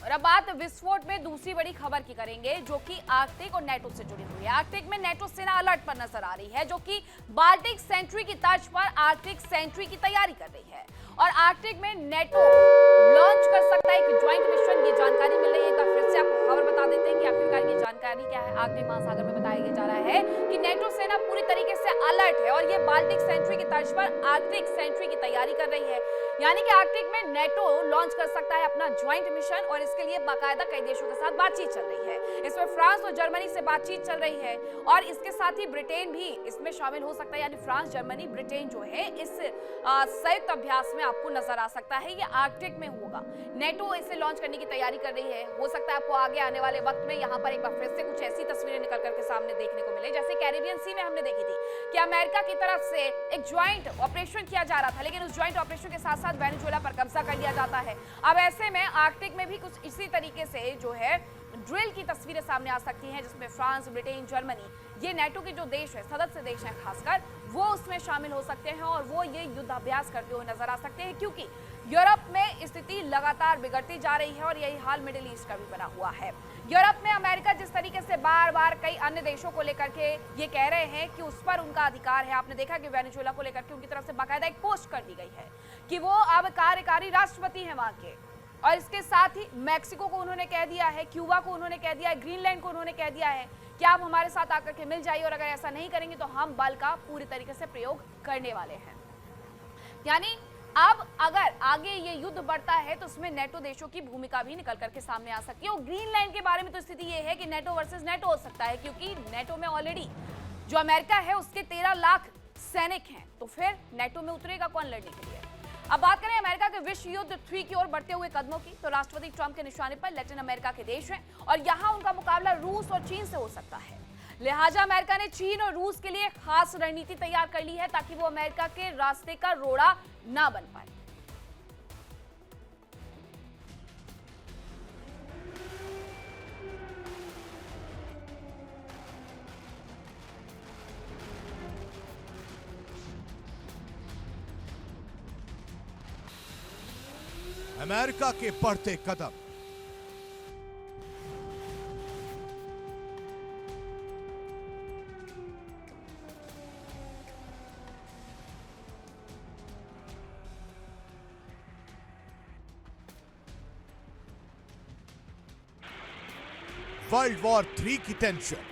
और अब बात विस्फोट में दूसरी बड़ी खबर की करेंगे, जो कि आर्कटिक और नेटो से जुड़ी हुई है। आर्कटिक में नेटो सेना अलर्ट पर नजर आ रही है, जो कि बाल्टिक सेंट्री की तर्ज पर आर्कटिक सेंट्री की तैयारी कर रही है और आर्कटिक में नेटो लॉन्च कर सकता है एक ज्वाइंट मिशन। ये जानकारी मिल रही है। एक बार फिर से आपको खबर बता देते हैं कि आखिरकार ये जानकारी क्या है। आर्कटिक महासागर में बताया जा रहा है कि नेटो सेना पूरी तरीके से अलर्ट है और ये बाल्टिक सेंट्री की तर्ज पर आर्कटिक सेंट्री की तैयारी कर रही है। यानी कि आर्कटिक में नेटो लॉन्च कर सकता है अपना ज्वाइंट मिशन और इसके लिए बाकायदा कई देशों के साथ बातचीत चल रही है। इसमें फ्रांस और जर्मनी से बातचीत चल रही है और इसके साथ ही ब्रिटेन भी इसमें शामिल हो सकता है। यानी फ्रांस, जर्मनी, ब्रिटेन जो है इस संयुक्त अभ्यास में आपको नजर आ सकता है। ये आर्कटिक में होगा। नेटो इसे लॉन्च करने की तैयारी कर रही है। हो सकता है आपको आगे आने वाले वक्त में यहाँ पर एक बार फिर से कुछ ऐसी तस्वीरें निकल करके सामने देखने को मिले, जैसे कैरिबियन सी में हमने देखी थी कि अमेरिका की तरफ से एक ज्वाइंट ऑपरेशन किया जा रहा था, लेकिन उस ज्वाइंट ऑपरेशन के साथ साथ वेनेजुएला पर कब्जा कर लिया जाता है। अब ऐसे में आर्कटिक में भी कुछ इसी तरीके से जो है ड्रिल की तस्वीरें सामने आ सकती हैं, जिसमें फ्रांस, ब्रिटेन, जर्मनी, ये नेटो के जो देश है, सदस्य देश हैं खासकर, वो उसमें शामिल हो सकते हैं और वो ये युद्धाभ्यास करते हुए नजर आ सकते हैं, क्योंकि यूरोप में स्थिति लगातार बिगड़ती जा रही है और यही हाल मिडिल ईस्ट का भी बना हुआ है। यूरोप में अमेरिका जिस तरीके से बार बार कई अन्य देशों को लेकर के ये कह रहे हैं कि उस पर उनका अधिकार है। आपने देखा कि वेनेजुएला को लेकर के उनकी तरफ से बाकायदा एक पोस्ट कर दी गई है कि वो अब कार्यकारी राष्ट्रपति हैं वहां के, और इसके साथ ही मैक्सिको को उन्होंने कह दिया है, क्यूबा को उन्होंने कह दिया है, ग्रीनलैंड को उन्होंने कह दिया है कि आप हमारे साथ आकर के मिल जाइए और अगर ऐसा नहीं करेंगे तो हम बल का पूरी तरीके से प्रयोग करने वाले हैं। यानी अब अगर आगे ये युद्ध बढ़ता है तो उसमें नेटो देशों की भूमिका भी निकल करके सामने आ सकती है। और ग्रीनलैंड के बारे में तो स्थिति ये है कि नेटो वर्सेस नेटो हो सकता है, क्योंकि नेटो में ऑलरेडी जो अमेरिका है उसके 13 लाख सैनिक हैं, तो फिर नेटो में उतरेगा कौन लड़ने के लिए। अब बात करें अमेरिका के विश्व युद्ध 3 की ओर बढ़ते हुए कदमों की, तो राष्ट्रपति ट्रंप के निशाने पर लैटिन अमेरिका के देश हैं और यहां उनका मुकाबला रूस और चीन से हो सकता है। लिहाजा अमेरिका ने चीन और रूस के लिए खास रणनीति तैयार कर ली है ताकि वो अमेरिका के रास्ते का रोड़ा ना बन पाए। अमेरिका के बढ़ते कदम। वर्ल्ड वॉर 3 की टेंशन।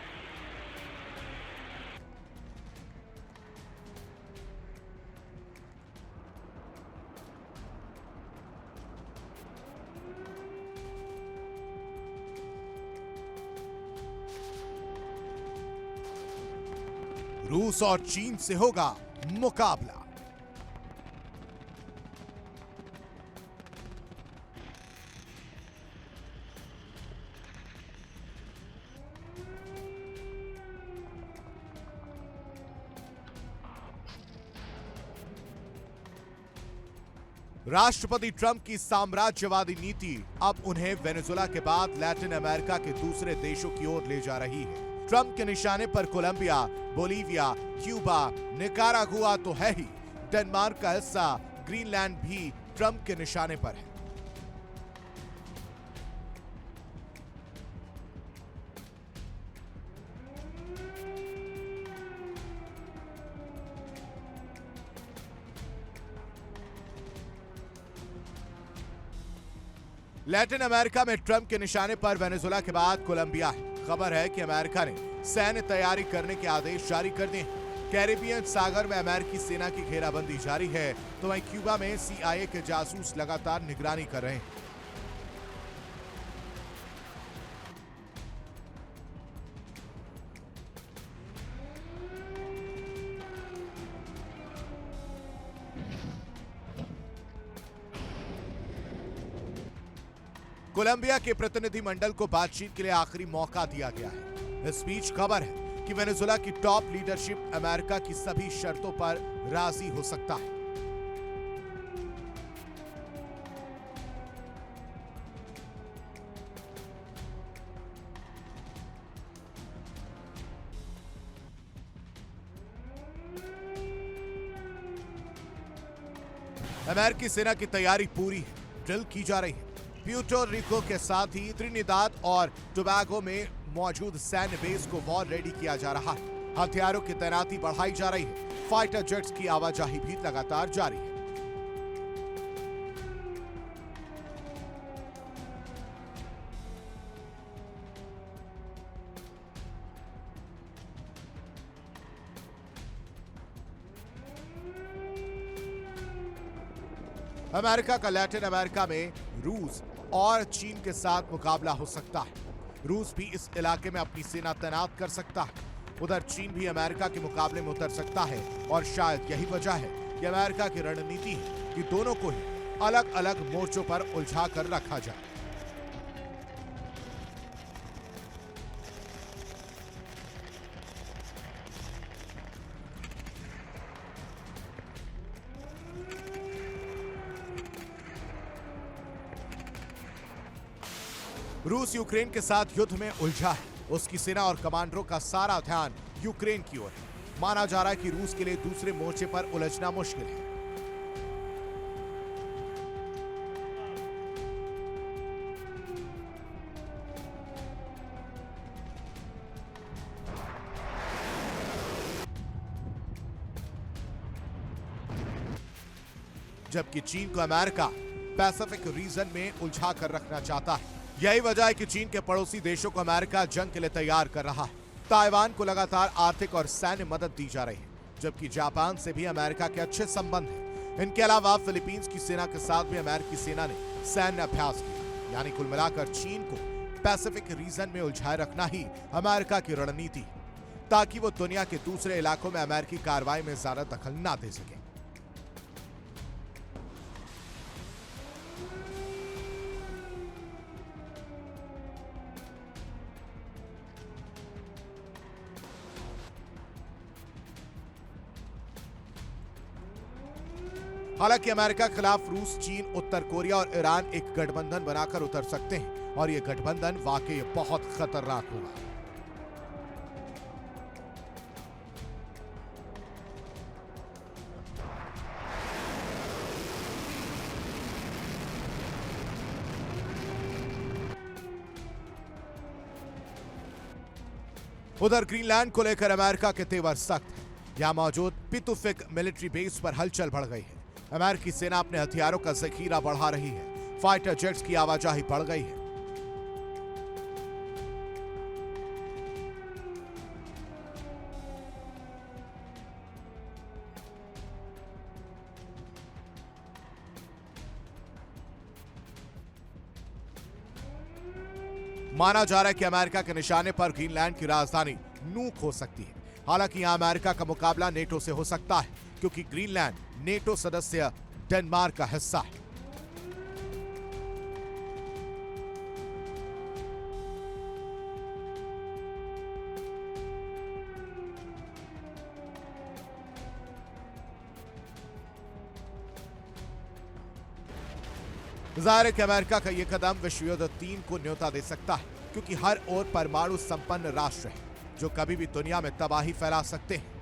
रूस और चीन से होगा मुकाबला। राष्ट्रपति ट्रंप की साम्राज्यवादी नीति अब उन्हें वेनेजुएला के बाद लैटिन अमेरिका के दूसरे देशों की ओर ले जा रही है। ट्रंप के निशाने पर कोलंबिया, बोलीविया, क्यूबा, निकारागुआ तो है ही, डेनमार्क का हिस्सा ग्रीनलैंड भी ट्रंप के निशाने पर है। लैटिन अमेरिका में ट्रंप के निशाने पर वेनेजुएला के बाद कोलंबिया है। खबर है कि अमेरिका ने सैन्य तैयारी करने के आदेश जारी कर दिए हैं। कैरिबियन सागर में अमेरिकी सेना की घेराबंदी जारी है, तो वहीं क्यूबा में CIA के जासूस लगातार निगरानी कर रहे हैं। कोलंबिया के प्रतिनिधिमंडल को बातचीत के लिए आखिरी मौका दिया गया है। इस बीच खबर है कि वेनेजुएला की टॉप लीडरशिप अमेरिका की सभी शर्तों पर राजी हो सकता है। अमेरिकी सेना की तैयारी पूरी है, ड्रिल की जा रही है। प्यूर्टो रिको के साथ ही त्रिनिदाद और टोबैगो में मौजूद सैन्य बेस को वॉर रेडी किया जा रहा है। हथियारों की तैनाती बढ़ाई जा रही है। फाइटर जेट्स की आवाजाही भी लगातार जारी है। अमेरिका का लैटिन अमेरिका में रूस और चीन के साथ मुकाबला हो सकता है। रूस भी इस इलाके में अपनी सेना तैनात कर सकता है। उधर चीन भी अमेरिका के मुकाबले में उतर सकता है और शायद यही वजह है कि अमेरिका की रणनीति है कि दोनों को ही अलग अलग मोर्चों पर उलझा कर रखा जाए। रूस यूक्रेन के साथ युद्ध में उलझा है। उसकी सेना और कमांडरों का सारा ध्यान यूक्रेन की ओर है। माना जा रहा है कि रूस के लिए दूसरे मोर्चे पर उलझना मुश्किल है। जबकि चीन को अमेरिका पैसिफिक रीजन में उलझा कर रखना चाहता है। यही वजह है कि चीन के पड़ोसी देशों को अमेरिका जंग के लिए तैयार कर रहा है। ताइवान को लगातार आर्थिक और सैन्य मदद दी जा रही है, जबकि जापान से भी अमेरिका के अच्छे संबंध हैं। इनके अलावा फिलीपींस की सेना के साथ भी अमेरिकी सेना ने सैन्य अभ्यास किया। यानी कुल मिलाकर चीन को पैसिफिक रीजन में उलझाए रखना ही अमेरिका की रणनीति है, ताकि वो दुनिया के दूसरे इलाकों में अमेरिकी कार्रवाई में ज्यादा दखल ना दे सके। हालांकि अमेरिका के खिलाफ रूस, चीन, उत्तर कोरिया और ईरान एक गठबंधन बनाकर उतर सकते हैं और यह गठबंधन वाकई बहुत खतरनाक होगा। उधर ग्रीनलैंड को लेकर अमेरिका के तेवर सख्त है। यहां मौजूद पितुफिक मिलिट्री बेस पर हलचल बढ़ गई है। अमेरिकी सेना अपने हथियारों का जखीरा बढ़ा रही है। फाइटर जेट्स की आवाजाही बढ़ गई है। माना जा रहा है कि अमेरिका के निशाने पर ग्रीनलैंड की राजधानी नूक हो सकती है। हालांकि यहां अमेरिका का मुकाबला नेटो से हो सकता है, क्योंकि ग्रीनलैंड नेटो सदस्य डेनमार्क का हिस्सा है। जाहिर है कि अमेरिका का यह कदम विश्व युद्ध 3 को न्योता दे सकता है, क्योंकि हर ओर परमाणु संपन्न राष्ट्र है जो कभी भी दुनिया में तबाही फैला सकते हैं।